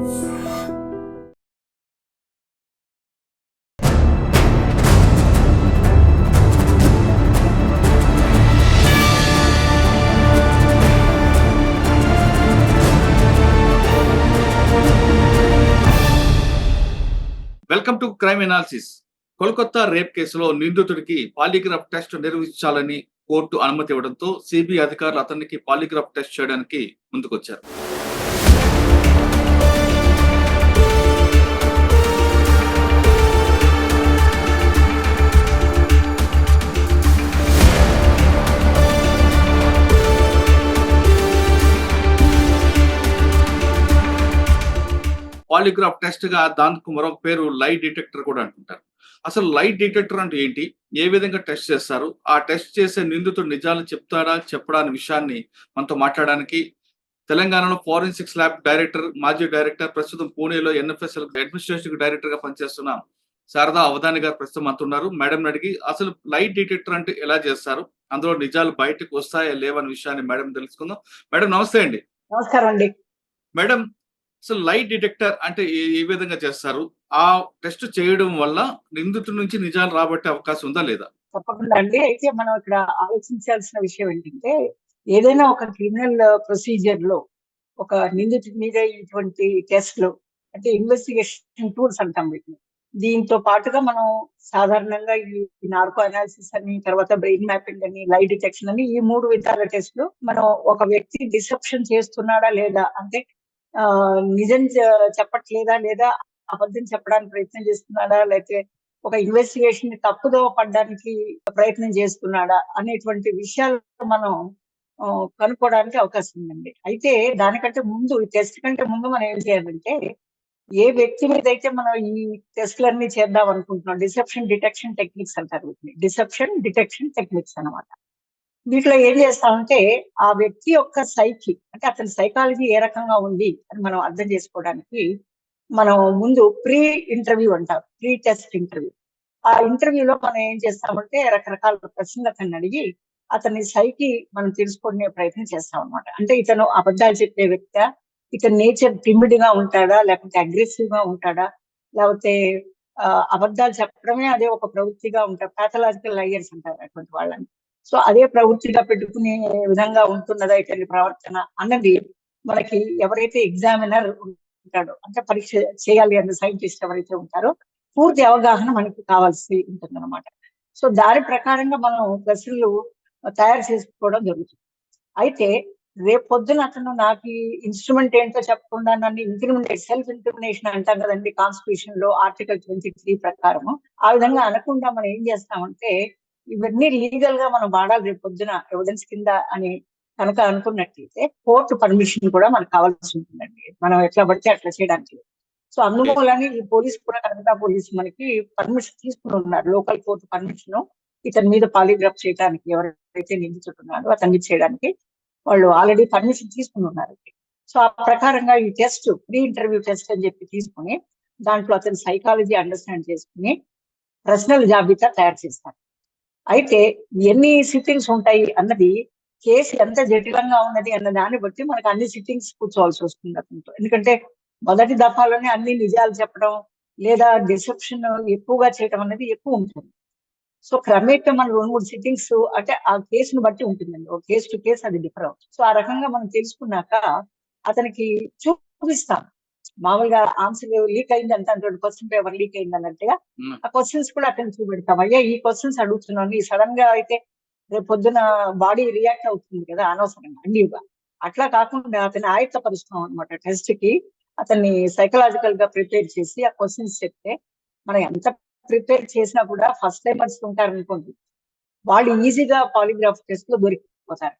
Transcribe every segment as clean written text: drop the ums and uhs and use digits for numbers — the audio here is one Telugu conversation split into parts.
Welcome to crime analysis. Kolkata rape కేసులో నిందితుడికి పాలిగ్రాఫ్ టెస్ట్ నిర్వహించాలని కోర్టు అనుమతి ఇవ్వడంతో సిబిఐ అధికారులు అతనికి పాలిగ్రాఫ్ టెస్ట్ చేయడానికి ముందుకొచ్చారు. పాలిగ్రాఫ్ టెస్ట్ గా దానికి మరొక పేరు లై డిటెక్టర్ కూడా అంటుంటారు. అసలు లై డిటెక్టర్ అంటే ఏంటి, ఏ విధంగా టెస్ట్ చేస్తారు, ఆ టెస్ట్ చేసే నిందితుడు నిజాలు చెప్తాడా చెప్పడా అనే విషయాన్ని మనతో మాట్లాడడానికి తెలంగాణలో ఫోరెన్సిక్స్ ల్యాబ్ డైరెక్టర్, మాజీ డైరెక్టర్, ప్రస్తుతం పూణేలో ఎన్ఎఫ్ఎస్ఎల్ అడ్మినిస్ట్రేటివ్ డైరెక్టర్ గా పనిచేస్తున్న శారదా అవధాని గారు ప్రస్తుతం అంటున్నారు. మేడం అడిగి అసలు లై డిటెక్టర్ అంటే ఎలా చేస్తారు, అందులో నిజాలు బయటకు వస్తాయా లేవన్న విషయాన్ని మేడం తెలుసుకుందాం. మేడం నమస్తే అండి. నమస్కారం అండి. మేడం, అసలు లై డిటెక్టర్ అంటే ఏ విధంగా చేస్తారు? ఆ టెస్ట్ చేయడం వల్ల నిందితుడి నుంచి నిజాలు రాబట్టే అవకాశం ఉందా లేదా? తప్పకుండా అండి. అయితే మనం ఇక్కడ ఆలోచించాల్సిన విషయం ఏంటంటే, ఏదైనా ఒక క్రిమినల్ ప్రొసీజర్ లో ఒక నిందితుడి మీద ఇటువంటి టెస్ట్లు అంటే ఇన్వెస్టిగేషన్ టూల్స్ అంటాం వీటిని. దీంతో పాటుగా మనం సాధారణంగా ఈ నార్కో అనాలిసిస్ అని, తర్వాత బ్రెయిన్ మ్యాపింగ్ అని, లై డిటెక్షన్ అని, ఈ 3 విధాల టెస్ట్లు మనం ఒక వ్యక్తి డిసెప్షన్ చేస్తున్నాడా లేదా, అంటే నిజం చెప్పట్లేదా లేదా అబద్ధం చెప్పడానికి ప్రయత్నం చేస్తున్నాడా, లేకపోతే ఒక ఇన్వెస్టిగేషన్ ని తప్పుదో పడడానికి ప్రయత్నం చేస్తున్నాడా అనేటువంటి విషయాలు మనం కనుక్కోవడానికి అవకాశం ఉందండి. అయితే దానికంటే ముందు, ఈ టెస్ట్ కంటే ముందు మనం ఏం చేయాలంటే, ఏ వ్యక్తి మీద అయితే మనం ఈ టెస్ట్లన్నీ చేద్దాం అనుకుంటున్నాం, డిసెప్షన్ డిటెక్షన్ టెక్నిక్స్ అంటారు వీటిని. డిసెప్షన్ డిటెక్షన్ టెక్నిక్స్ అనమాట. వీటిలో ఏం చేస్తామంటే, ఆ వ్యక్తి యొక్క సైకి అంటే అతని సైకాలజీ ఏ రకంగా ఉంది అని మనం అర్థం చేసుకోవడానికి మనం ముందు ప్రీ ఇంటర్వ్యూ అంటాం, ప్రీ టెస్ట్ ఇంటర్వ్యూ. ఆ ఇంటర్వ్యూలో మనం ఏం చేస్తామంటే రకరకాల ప్రశ్నలు అతన్ని అడిగి అతని సైకి మనం తెలుసుకునే ప్రయత్నం చేస్తాం అనమాట. అంటే ఇతను అబద్ధాలు చెప్పే వ్యక్తి, ఇతని నేచర్ టిమిడ్ గా ఉంటాడా, లేకపోతే అగ్రెసివ్ గా ఉంటాడా, లేకపోతే అబద్ధాలు చెప్పడమే అదే ఒక ప్రవృత్తిగా ఉంటాడు. పాథలాజికల్ లయర్స్ అంటారు అటువంటి వాళ్ళని. సో అదే ప్రవృత్తిగా పెట్టుకునే విధంగా ఉంటున్నదా ఇతని ప్రవర్తన అన్నది మనకి ఎవరైతే ఎగ్జామినర్ ఉంటాడో, అంటే పరీక్ష చేయాలి అన్న సైంటిస్ట్ ఎవరైతే ఉంటారో, పూర్తి అవగాహన మనకి కావాల్సి ఉంటుంది అనమాట. సో దాని ప్రకారంగా మనం ప్రశ్నలు తయారు చేసుకోవడం జరుగుతుంది. అయితే రేపు పొద్దున అతను నాకు ఈ ఇన్స్ట్రుమెంట్ ఏంటో చెప్పకుండా నన్ను ఇంక్రిమినేట్, సెల్ఫ్ ఇంక్రిమినేషన్ అంటాం కదండి కాన్స్టిట్యూషన్ లో ఆర్టికల్ 23 ప్రకారము, ఆ విధంగా అనకుండా మనం ఏం చేస్తామంటే, ఇవన్నీ లీగల్ గా మనం వాడాలి రేపు పొద్దున ఎవిడెన్స్ కింద అని కనుక అనుకున్నట్లయితే కోర్టు పర్మిషన్ కూడా మనకు కావాల్సి ఉంటుందండి. మనం ఎట్లా పడితే అట్లా చేయడానికి. సో అందువల్లనే ఈ పోలీస్ కూడా, కలకత్తా పోలీస్ మనకి పర్మిషన్ తీసుకుని ఉన్నారు, లోకల్ కోర్టు పర్మిషన్ ఇతని మీద పాలిగ్రాఫ్ చేయడానికి, ఎవరైతే నిందించుతున్నారో అతని మీద చేయడానికి వాళ్ళు ఆల్రెడీ పర్మిషన్ తీసుకుని ఉన్నారు. సో ఆ ప్రకారంగా ఈ టెస్ట్, ప్రీ ఇంటర్వ్యూ టెస్ట్ అని చెప్పి తీసుకుని దాంట్లో అతని సైకాలజీ అండర్స్టాండ్ చేసుకుని ప్రశ్నల జాబితా తయారు చేస్తారు. అయితే ఎన్ని సిట్టింగ్స్ ఉంటాయి అన్నది, కేసు ఎంత జటిలంగా ఉన్నది అన్న దాన్ని బట్టి మనకు అన్ని సిట్టింగ్స్ కూర్చోవాల్సి వస్తుంది అతనితో. ఎందుకంటే మొదటి దఫాలోనే అన్ని నిజాలు చెప్పడం లేదా డిసెప్షన్ ఎక్కువగా చేయడం అనేది ఎక్కువ ఉంటుంది. సో క్రమేపీ మనం 2-3 సిట్టింగ్స్, అంటే ఆ కేసును బట్టి ఉంటుందండి, ఒక కేసు టు కేసు అది డిఫర్ అవుతుంది. సో ఆ రకంగా మనం తెలుసుకున్నాక అతనికి చూపిస్తాం. మామూలుగా ఆన్సర్ లీక్ అయింది అంటే, 100% పేపర్ లీక్ అయింది అన్నట్టుగా ఆ క్వశ్చన్స్ కూడా అతను చూపెడతాం. అయ్యా ఈ క్వశ్చన్స్ అడుగుతున్నాను, ఈ సడన్ గా అయితే రేపు పొద్దున బాడీ రియాక్ట్ అవుతుంది కదా అనవసరంగా అన్నిగా. అట్లా కాకుండా అతన్ని ఆయత్తపరుస్తాం అనమాట టెస్ట్ కి. అతన్ని సైకలాజికల్ గా ప్రిపేర్ చేసి ఆ క్వశ్చన్స్ చెప్తే, మనం ఎంత ప్రిపేర్ చేసినా కూడా ఫస్ట్ టైమర్స్ ఉంటారు అనుకోండి, వాళ్ళు ఈజీగా పాలిగ్రాఫ్ టెస్ట్ లో దొరికిపోతారు.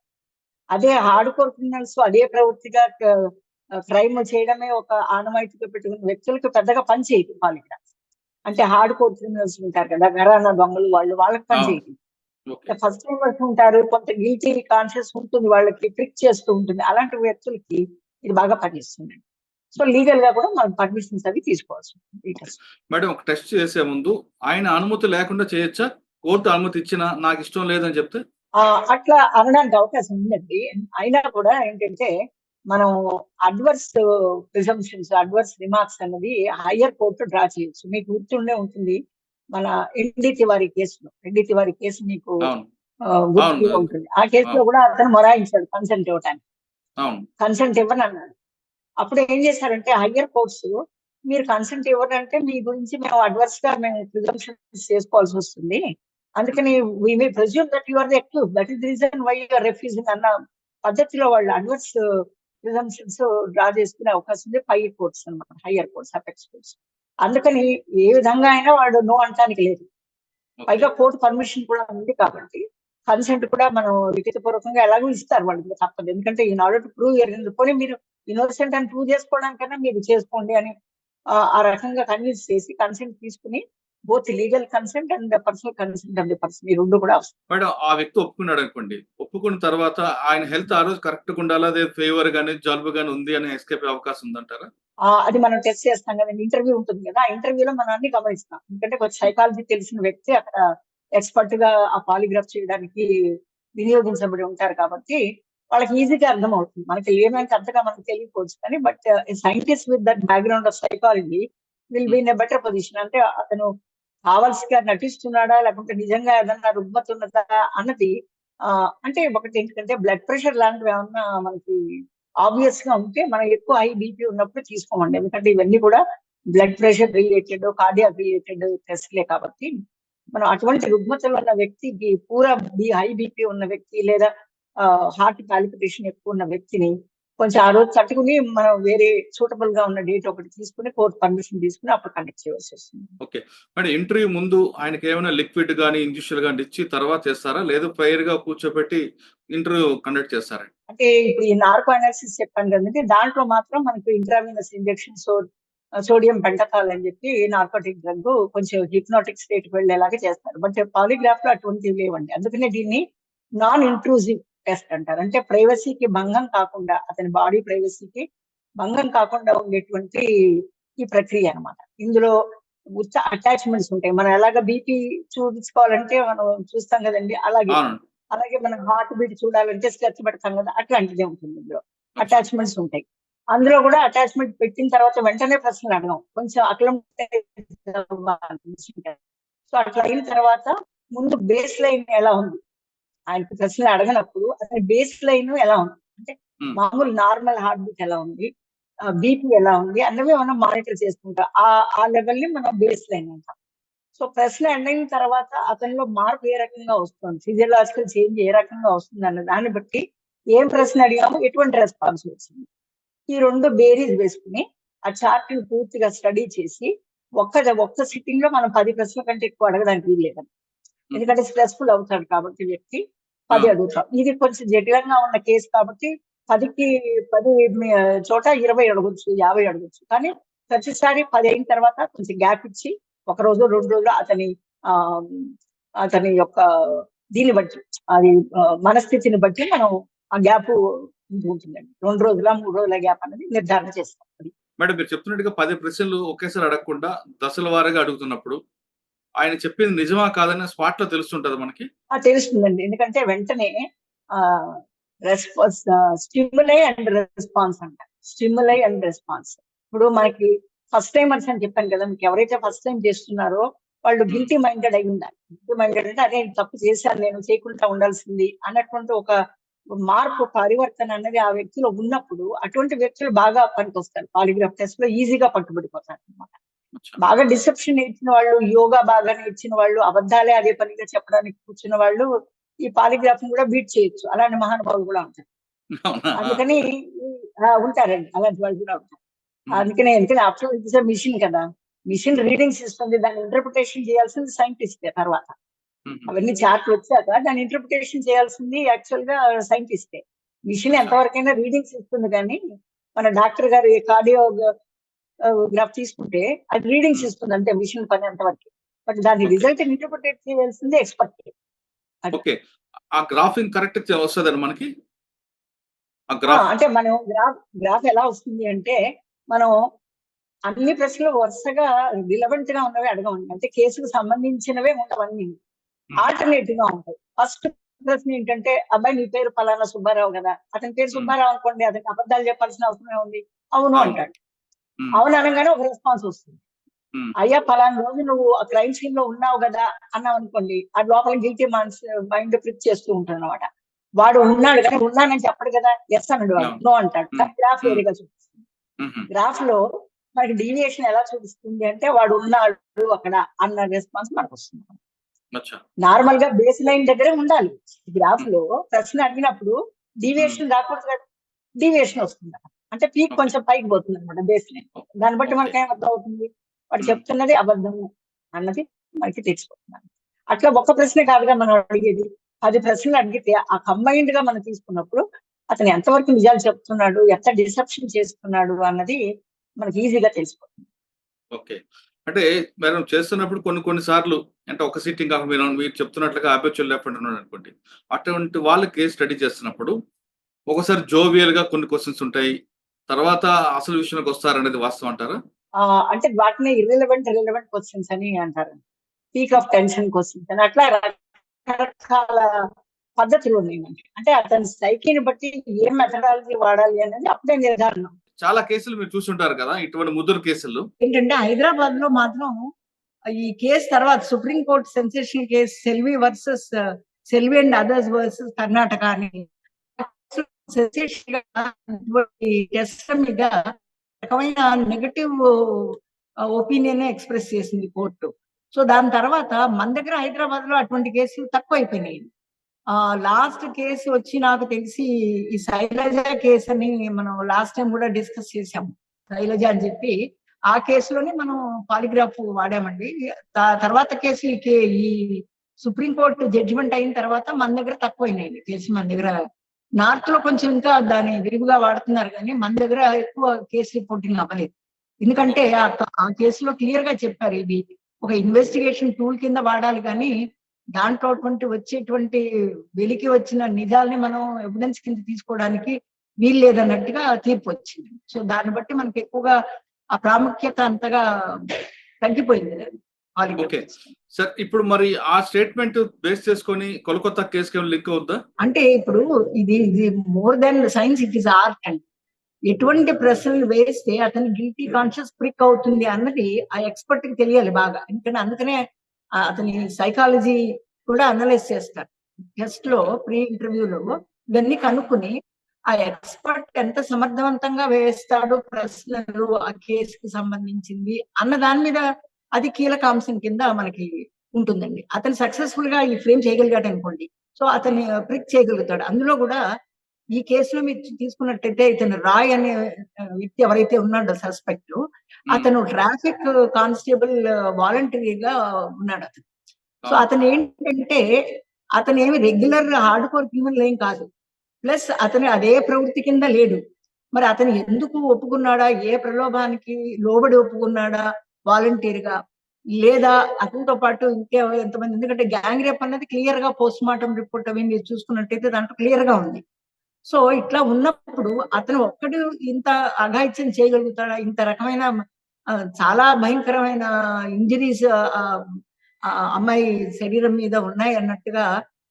అదే హార్డ్ కోర్ క్రిమినల్స్ అదే ప్రవృత్తిగా క్రైమ్ చేయడమే ఒక ఆనవాయితీగా పెట్టుకున్న వ్యక్తులకు పెద్దగా పని చేయదు పాలిగ్రాఫ్. అంటే హార్డ్ కోర్ క్రిమినల్స్ ఉంటారు కదా, ఘరానా దొంగలు, వాళ్ళకి పని చేయదు. ఫస్ట్ టైమర్స్ ఉంటారు, కొంత గిల్టీ కాన్షియస్ ఉంటుంది, వాళ్ళకి ట్రిక్ చేస్తూ ఉంటుంది, అలాంటి వ్యక్తులకి ఇది బాగా పనిచేస్తుంది. సో లీగల్ గా కూడా మనం పర్మిషన్స్ అవి తీసుకోవాల్సి ఉంటుంది. మేడం, ఒక టెస్ట్ చేసే ముందు ఆయన అనుమతి లేకుండా చేయొచ్చా? కోర్టు అనుమతి ఇచ్చినా నాకు ఇష్టం లేదని చెప్తే అట్లా అనడానికి అవకాశం ఉందండి. అయినా కూడా ఏంటంటే, మనం అడ్వర్స్ ప్రిజంప్షన్స్, అడ్వర్స్ రిమార్క్స్ అన్నది హయ్యర్ కోర్టు డ్రా చేయొచ్చు. మీకు గుర్తుండే ఉంటుంది. మన ఎన్‌డి తివారీ కేసు మీకు అవును. గుర్తుగా అవును. ఉంటుంది. ఆ కేసులో అవును. కూడా అతను మొరాయించాడు కన్సెంట్ ఇవ్వటానికి. అవును. కన్సెంట్ ఇవ్వనన్నాడు. అప్పుడు ఏం చేశారంటే హయ్యర్ కోర్ట్స్, మీరు కన్సెంట్ ఇవ్వరంటే మీ గురించి మేము అడ్వర్స్ గా మేము ప్రిజంప్షన్స్ చేసుకోవాల్సి వస్తుంది. అందుకని we may presume that you are the accused. That is the reason why you are refusing అన్న పద్ధతిలో వాళ్ళు అడ్వర్స్ ప్రిజంప్షన్స్ డ్రా చేసుకునే అవకాశం ఉంది పై కోర్ట్స్ అన్నమాట. Higher courts, apex courts. అందుకని ఏ విధంగా అయినా వాడు నో అనటానికి లేదు. ఓకే. పైగా కోర్టు పర్మిషన్ కూడా ఉంది కాబట్టి కన్సెంట్ కూడా మనం లిఖితపూర్వకంగా ఎలాగో ఇస్తారు వాళ్ళకి, తప్పదు. ఎందుకంటే ఇన్ ఆర్డర్ టు ప్రూవ్ పోనీ మీరు ఇన్నోసెంట్ అని ప్రూవ్ చేసుకోవడానికైనా మీరు చేసుకోండి అని ఆ రకంగా కన్విన్స్ చేసి కన్సెంట్ తీసుకుని both legal consent and personal consent of the person ఈ రెండు కూడా అవసరం. మేడం ఆ వ్యక్తి ఒప్పుకున్నాడు అనుకోండి. ఒప్పుకున్న తర్వాత ఆయన హెల్త్ ఆ రోజు కరెక్ట్‌గా ఉండాలా? లేదా ఫీవర్ గాని, జలుబు గాని ఉంది అని ఎస్కేప్ అయ్యే అవకాశం ఉందంటారా? అది మనం టెస్ట్ చేస్తాం కదండి. ఇంటర్వ్యూ ఉంటుంది కదా, ఆ ఇంటర్వ్యూలో మనం అన్ని గమనిస్తాం. ఎందుకంటే కొంచెం సైకాలజీ తెలిసిన వ్యక్తి అక్కడ ఎక్స్‌పర్ట్ గా ఆ పాలిగ్రాఫ్ చేయడానికి వినియోగించబడి ఉంటారు కాబట్టి వాళ్ళకి ఈజీగా అర్థమవుతుంది. మనకి లేమన్‌కి అంతగా మనకు తెలియకపోవచ్చు కానీ scientist with that background of psychology will be hmm. In a better position. అంటే అతను కావాల్సిగా నటిస్తున్నాడా? లేకుంటే నిజంగా ఏదన్నా రుగ్మత ఉన్నదా అన్నది అంటే ఒకటి ఏంటంటే బ్లడ్ ప్రెషర్ లాంటివి ఏమన్నా మనకి ఆబ్వియస్ గా ఉంటే మనం ఎక్కువ హై బీపీ ఉన్నప్పుడు తీసుకోమండి. ఎందుకంటే ఇవన్నీ కూడా blood pressure related, cardiac related టెస్ట్‌లే కాబట్టి మనం అటువంటి రుగ్మతలు ఉన్న వ్యక్తికి పూరా హై బీపీ ఉన్న వ్యక్తి లేదా హార్ట్ పాల్పిటేషన్ ఎక్కువ ఉన్న వ్యక్తిని కొంచెం ఆ రోజు తట్టుకుని మనం వేరే సూటబుల్ గా ఉన్న డేట్ ఒకటి తీసుకుని కోర్టు పర్మిషన్ తీసుకుని అప్పుడు కండక్ట్ చేయవలసి వస్తుంది. ఓకే. మేడం ఇంటర్వ్యూ ముందు ఆయనకేమైనా లిక్విడ్ గాని, ఇంజెక్షన్‌లు గాని ఇచ్చి తర్వాత చేస్తారా? లేదు ప్రేయర్‌గా కూర్చోబెట్టి ఇంటర్వ్యూ కండక్ట్ చేస్తారా? అంటే ఇప్పుడు ఈ నార్కో అనాలిసిస్ చెప్పాను కదండి, దాంట్లో మాత్రం మనకు ఇంట్రావెనస్ ఇంజెక్షన్ సోడియం పెంటథాల్ అని చెప్పి నార్కోటిక్ డ్రగ్ కొంచెం హిప్నాటిక్ స్టేట్ వెళ్ళేలాగా చేస్తారు. బట్ పాలిగ్రాఫ్ లో అటువంటివి లేవండి. అందుకనే దీన్ని నాన్ ఇంట్రూజివ్ టెస్ట్ అంటారు. అంటే ప్రైవసీకి భంగం కాకుండా, అతని బాడీ ప్రైవసీకి భంగం కాకుండా ఉండేటువంటి ఈ ప్రక్రియ అన్నమాట. ఇందులో ఉత్త అటాచ్మెంట్స్ ఉంటాయి. మనం ఎలాగ బీపీ చూపించుకోవాలంటే మనం చూస్తాం కదండి, అలాగే అవునండి. అలాగే మనం హార్ట్ బీట్ చూడాలంటే స్ట్రెచ్ పెడతాం కదా, అట్లాంటిదే ఉంటుంది ఇందులో. అచ్చా! అటాచ్మెంట్స్ ఉంటాయి. అందులో కూడా అటాచ్మెంట్ పెట్టిన తర్వాత వెంటనే ప్రశ్నలు అడగం. కొంచెం సో అట్లా అయిన తర్వాత ముందు బేస్ లైన్ ఎలా ఉంది, ఆయనకి ప్రశ్నలు అడగనప్పుడు అసలు బేస్ లైన్ ఎలా ఉంది అంటే హ్మ్. మామూలు నార్మల్ హార్ట్ బీట్ ఎలా ఉంది, బీపీ ఎలా ఉంది అన్నవి మనం మానిటర్ చేసుకుంటాం. ఆ లెవెల్ ని మనం బేస్ లైన్ అంటాం. సో ప్రశ్న అయిన తర్వాత అతనిలో మార్పు ఏ రకంగా వస్తుంది, ఫిజియలాజికల్ చేంజ్ ఏ రకంగా వస్తుంది అన్న దాన్ని బట్టి ఏం ప్రశ్న అడిగాము, ఎటువంటి రెస్పాన్స్ వచ్చింది, ఈ రెండు బేరీస్ వేసుకుని ఆ చార్ట్ ని పూర్తిగా స్టడీ చేసి ఒక్క సిట్టింగ్ లో మనం 10 ప్రశ్నల కంటే ఎక్కువ అడగడానికి వీల్లేదండి. హుహు. ఎందుకంటే స్ట్రెస్ఫుల్ అవుతాడు కాబట్టి వ్యక్తి 10 అవును. అడుగుతాం. ఇది కొంచెం జటిలంగా ఉన్న కేసు కాబట్టి 10కి 10 చోట 20 అడగొచ్చు, 50 అడగొచ్చు. కానీ ప్రతిసారి 10 అయిన తర్వాత కొంచెం గ్యాప్ ఇచ్చి ఒక రోజు, 2 రోజులు ఆహ్, అతని యొక్క దీన్ని బట్టి, అది మనస్థితిని బట్టి మనం ఆ గ్యాప్ ఉంటుందండి. 2 రోజుల, 3 రోజుల గ్యాప్ అనేది నిర్ధారణ చేస్తాం. అది. మేడం మీరు చెప్తున్నట్టుగా 10 ప్రశ్నలు ఒకేసారి అడగకుండా దశల వారీగా అడుగుతున్నప్పుడు, ఆయన చెప్పింది నిజమా కాదని స్పాట్‌లో తెలుస్తుంటదా మనకి? తెలుస్తుందండి. ఎందుకంటే వెంటనే ఆహ్, స్టిమ్యులై అండ్ రెస్పాన్స్ అంటారు. స్టిమ్యులై హ్మ్. And response. ఇప్పుడు మనకి ఫస్ట్ టైమర్స్ అని చెప్పాను కదా! మీకు ఎవరైతే ఫస్ట్ టైమ్ చేస్తున్నారో వాళ్ళు హ్మ్. గిల్టీ మైండెడ్ అయి ఉండాలి. గిల్టీ మైండెడ్ అంటే అరే! తప్పు చేశాను నేను, చేయకుండా ఉండాల్సింది అన్నటువంటి ఒక మార్పు, పరివర్తన అన్నది ఆ వ్యక్తిలో ఉన్నప్పుడు అటువంటి వ్యక్తులు బాగా పనికొస్తారు. పాలిగ్రాఫ్ టెస్ట్‌లో ఈజీగా పట్టుబడిపోతారన్నమాట. అచ్చా! బాగా డిసెప్షన్ నేర్చిన వాళ్ళు, యోగా బాగా నేర్చిన వాళ్ళు, అబద్ధాలే అదే పనిగా చెప్పడానికి కూర్చున్న వాళ్ళు ఈ పాలిగ్రాఫ్‌ని కూడా బీట్ చేయొచ్చు. అలాంటి మహానుభావులు కూడా ఉంటారు. అవునా? ఆ! అందుకని ఉంటారండి. అలాంటి వాళ్ళు కూడా ఉంటారు. హ్మ్. ఎందుకని after all it's a mission కదా! Mission hmm. రీడింగ్స్ ఇస్తుంది. దాన్ని ఇంటర్ప్రిటేషన్ చేయాల్సింది సైంటిస్టే తర్వాత. హుహు. అవన్నీ చార్ట్‌లు వచ్చాక దాన్ని ఇంటర్ప్రిటేషన్ చేయాల్సింది యాక్చువల్‌గా సైంటిస్టే. మిషన్ అచ్చా! ఎంతవరకైనా రీడింగ్స్ ఇస్తుంది కానీ, మన డాక్టర్ గారు గ్రాఫ్ తీసుకుంటే అది రీడింగ్స్ హ్మ్. ఇస్తుంది అంతే, మిషన్ పని అంతవరకే. బట్ దాని ఓకే. రిజల్ట్ ఇంటర్ప్రిటేట్ చేయాల్సింది ఎక్స్‌పర్ట్. అది. ఓకే. ఆ గ్రాఫింగ్ కరెక్ట్ వస్తదండి మనకి? ఆ గ్రాఫ్ అంటే మనం గ్రాఫ్ ఎలా వస్తుంది అంటే, మనం అన్ని ప్రశ్నలు వరుసగా రిలవెంట్ గా ఉన్నవే అడగమండి. అంటే కేసుకు సంబంధించినవే ఉండవన్నీ. హ్మ్. ఆల్టర్‌నేటివ్ గా ఉంటాయి. ఫస్ట్ ప్రశ్న ఏంటంటే, అబ్బాయి నీ పేరు పలానా సుబ్బారావు కదా, అతని పేరు ఉమ్, సుబ్బారావు అనుకోండి, అతనికి అబద్ధాలు చెప్పాల్సిన అవసరం ఉంది. అవును అవును. అంటాడు. ఉమ్, అవును అనగానే ఒక రెస్పాన్స్ వస్తుంది. ఉమ్, అయ్యా పలానా రోజు నువ్వు ఆ క్రైమ్ సీన్ లో ఉన్నావు కదా అన్నావు అనుకోండి, ఆ లోపల గిల్టీ మైండ్ ఫ్లిప్ చేస్తూ ఉంటాడు అనమాట. వాడు ఉన్నాడు కానీ ఉన్నానని చెప్పడు కదా, ఎస్ అన్నాడు, వాడు అవును. నో అంటాడు. ఉమ్, గ్రాఫ్ ఉమ్, వేరేగా చూపిస్తుంది. ఉమ్, గ్రాఫ్ లో మనకి డీవియేషన్ ఎలా చూపిస్తుంది అంటే, వాడు ఉన్నాడు అక్కడ అన్న రెస్పాన్స్ మనకు వస్తుంది. అచ్చా. నార్మల్ గా బేస్ లైన్ దగ్గరే ఉండాలి. గ్రాఫ్ ఉమ్, లో ప్రశ్న అడిగినప్పుడు ఉమ్, డీవియేషన్ రాకూడదు కదా, డీవియేషన్ వస్తుంది. అంటే పీక్ ఓకే. కొంచెం పైకి పోతుంది అనమాట బేస్ లైన్. దాన్ని బట్టి ఓకే. మనకేం అర్థం అవుతుంది, వాడు ఉమ్, చెప్తున్నది అబద్ధము అన్నది మనకి తెలిసిపోతుంది. అట్లా ఒక్క ప్రశ్న కాదుగా మనం అడిగేది, 10 ప్రశ్నలు అడిగితే ఆ కంబైన్డ్ గా మనం తీసుకున్నప్పుడు అతను ఎంతవరకు నిజాలు చెప్తున్నాడు, ఎంత డిసెప్షన్ చేస్తున్నాడు అన్నది మనకి ఈజీగా తెలిసిపోతుంది. ఓకే. అంటే మనం చేస్తున్నప్పుడు కొన్ని సార్లు అంటే ఒక సిట్టింగ్ కాక మీరు చెప్తున్నట్లుగా హ్యాబిచ్యువల్ లెఫ్ట్ ఉన్నాడు అనుకోండి. అటువంటి వాళ్ళకి స్టడీ చేస్తున్నప్పుడు ఒకసారి జోవియల్‌గా కొన్ని క్వెషన్స్ ఉంటాయి. తర్వాత అసలు విషయంలోకి వస్తారనేది వాస్తవం అంటారా? అంటే వాటిని రిలవెంట్ క్వశ్చన్స్ అని అంటారు. పీక్ హ్మ్. ఆఫ్ టెన్షన్ క్వశ్చన్స్ అని అట్లా రకరకాల పద్ధతులు ఉన్నాయి మనకి. అంటే అతని సైకిని బట్టి ఏ మెథడాలజీ వాడాలి అనేది అప్పుడే నిర్ధారణ. చాలా కేసులు మీరు చూసుంటారు కదా! ఇటువంటి ముదురు కేసులు. ఏంటంటే హైదరాబాద్ లో మాత్రం ఈ కేసు తర్వాత supreme court sensation case Selvi and others versus Karnataka అని సెన్సేషన్ టెస్ట్ మీద రకమైన నెగటివ్ ఒపీనియన్ ఎక్స్ప్రెస్ చేసింది కోర్టు. సో దాని తర్వాత మన దగ్గర హైదరాబాద్ లో అటువంటి కేసులు తక్కువ అయిపోయినాయి. లాస్ట్ కేసు వచ్చి నాకు తెలిసి ఈ శైలజ కేసు అని మనం లాస్ట్ టైం కూడా డిస్కస్ చేసాము. శైలజ అని చెప్పి ఆ కేసులోనే మనం పాలిగ్రాఫ్ వాడామండి. తర్వాత కేసు ఈ సుప్రీంకోర్టు జడ్జిమెంట్ అయిన తర్వాత మన దగ్గర తక్కువైనాయి కేసు. మన దగ్గర నార్త్ లో కొంచెం ఇంకా దాన్ని విరివిగా వాడుతున్నారు కానీ మన దగ్గర ఎక్కువ కేసు రిపోర్టింగ్ అవ్వలేదు. ఎందుకంటే ఓకే. ఆ కేసులో క్లియర్ గా చెప్పారు, ఇది ఒక ఇన్వెస్టిగేషన్ టూల్ కింద వాడాలి కానీ దాంట్లో వచ్చేటువంటి వెలికి వచ్చిన నిజాల్ని మనం ఎవిడెన్స్ కింద తీసుకోవడానికి వీలు లేదన్నట్టుగా తీర్పు వచ్చింది. సో దాన్ని బట్టి మనకి ఎక్కువగా ఆ ప్రాముఖ్యత అంతగా తగ్గిపోయింది ఓకే. పాలిగ్రాఫ్. సార్ ఇప్పుడు మరి ఆ స్టేట్‌మెంట్ బేస్ చేసుకొని కోల్‌కత్తా కేస్‌కేమైనా లింక్ అవుద్దా? అంటే ఇప్పుడు ఇది ఇది more than science, it is art అండి. ఎటువంటి ప్రశ్నలు వేస్తే అతని గిల్టీ కాన్షియస్ ప్రిక్ అవుతుంది అన్నది ఆ ఎక్స్పర్ట్ కి తెలియాలి బాగా. ఎందుకంటే అందుకనే అతని సైకాలజీ కూడా అనలైజ్ చేస్తారు. టెస్ట్ లో ఓకే. ప్రీ ఇంటర్వ్యూలో ఇవన్నీ కనుక్కుని ఆ ఎక్స్పర్ట్ ఎంత సమర్థవంతంగా వేస్తాడో ప్రశ్నలు ఆ కేసుకి సంబంధించింది అన్న దాని మీద అది కీలక అంశం కింద మనకి ఉంటుందండి. అతను సక్సెస్ఫుల్ గా ఈ ఫ్రేమ్ చేయగలిగాడు అనుకోండి, సో అతన్ని హ్మ్. ప్రిక్ చేయగలుగుతాడు. అందులో కూడా ఈ కేసులో మీరు తీసుకున్నట్టయితే ఇతను రాయ్ అనే వ్యక్తి ఎవరైతే ఉన్నాడో సస్పెక్ట్, హ్మ్. అతను ట్రాఫిక్ కానిస్టేబుల్ వాలంటరీగా ఉన్నాడు అతను. సో అవును. అతను ఏంటంటే అతను ఏమి రెగ్యులర్ హార్డ్ కోర్ క్రిమినల్ ఏం కాదు. ప్లస్ అతను అదే ప్రవృత్తి కింద లేడు. మరి అతను ఎందుకు ఒప్పుకున్నాడా, ఏ ప్రలోభానికి లోబడి ఒప్పుకున్నాడా వాలంటీర్గా, లేదా అతనితో పాటు ఇంకే ఎంతమంది, ఎందుకంటే గ్యాంగ్ రేప్ అన్నది క్లియర్ గా పోస్ట్ మార్టం రిపోర్ట్ అవి మీరు చూసుకున్నట్టయితే దాంట్లో క్లియర్ గా ఉంది. సో ఇట్లా ఉన్నప్పుడు అతను ఒక్కడు ఇంత అఘాయిత్యం చేయగలుగుతాడా, ఇంత రకమైన చాలా భయంకరమైన ఇంజరీస్ అమ్మాయి శరీరం మీద ఉన్నాయి అన్నట్టుగా,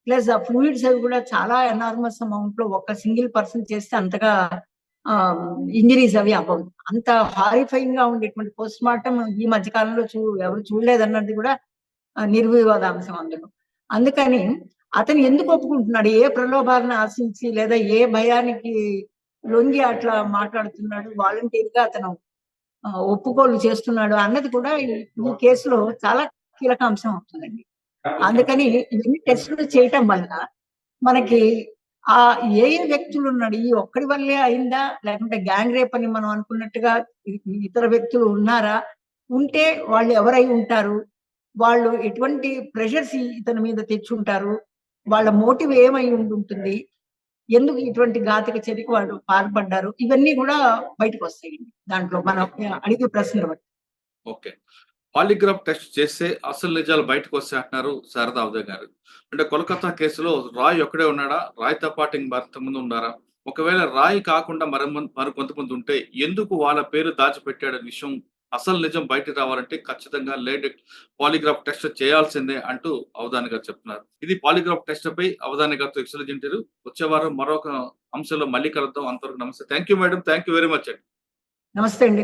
ప్లస్ ఆ ఫ్లూయిడ్స్ అవి కూడా చాలా ఎనార్మస్ అమౌంట్ లో ఒక సింగిల్ పర్సన్ చేస్తే అంతగా ఇంజరీస్ అవి అవ్వవు. అంత హారిఫైయింగ్ గా ఉండేటువంటి పోస్ట్ మార్టం ఈ మధ్య కాలంలో ఎవరు చూడలేదన్నది కూడా నిర్వివాదాంశం అందులో. అందుకని అతను ఎందుకు ఒప్పుకుంటున్నాడు, ఏ ప్రలోభాలను ఆశించి లేదా ఏ భయానికి లొంగి అట్లా మాట్లాడుతున్నాడు, వాలంటీర్ గా అతను ఒప్పుకోలు చేస్తున్నాడు అన్నది కూడా ఈ కేసులో చాలా కీలక అంశం అవుతుందండి. అందుకని ఇవన్నీ టెస్టులు చేయటం వల్ల మనకి ఆ ఏ ఏ వ్యక్తులు ఉన్నాడు, ఈ ఒక్కడి వల్లే అయిందా లేకుంటే గ్యాంగ్ రేప్ అని మనం అనుకున్నట్టుగా ఇతర వ్యక్తులు ఉన్నారా, ఉంటే వాళ్ళు ఎవరై ఉంటారు, వాళ్ళు ఎటువంటి ప్రెషర్స్ ఇతని మీద తెచ్చుంటారు, వాళ్ళ మోటివ్ ఏమై ఉంటుంది, ఎందుకు ఇటువంటి ఘాతక చర్యకు వాళ్ళు పాల్పడ్డారు, ఇవన్నీ కూడా బయటకు వస్తాయండి దాంట్లో మనం ఓకే. అడిగే ప్రశ్నలు బట్టి. ఓకే. పాలిగ్రాఫ్ టెస్ట్ చేస్తే అసలు నిజాలు బయటకొస్తాయి అంటున్నారు శారదా ఉదయ్ గారు. అంటే కోల్‌కత్తా కేసులో రాయ్ ఒక్కడే ఉన్నాడా? రాయ్‌తో పాటు మరింతమంది ఉన్నారా? ఒకవేళ రాయ్ కాకుండా మరి కొంతమంది ఉంటే ఎందుకు వాళ్ళ పేరు దాచిపెట్టాడనే విషయం అసలు నిజం బయటకు రావాలంటే ఖచ్చితంగా పాలిగ్రాఫ్ టెస్ట్ చేయాల్సిందే అంటూ అవధాని గారు చెప్తున్నారు. ఇది పాలిగ్రాఫ్ టెస్ట్ పై అవధాని గారితో ఎక్సలెంట్ ఇంటర్వ్యూ. వచ్చే వారం మరొక అంశంలో మళ్ళీ కలుద్దాం. అంతవరకు నమస్తే. Thank you madam. Thank you very much అండి. నమస్తే అండి.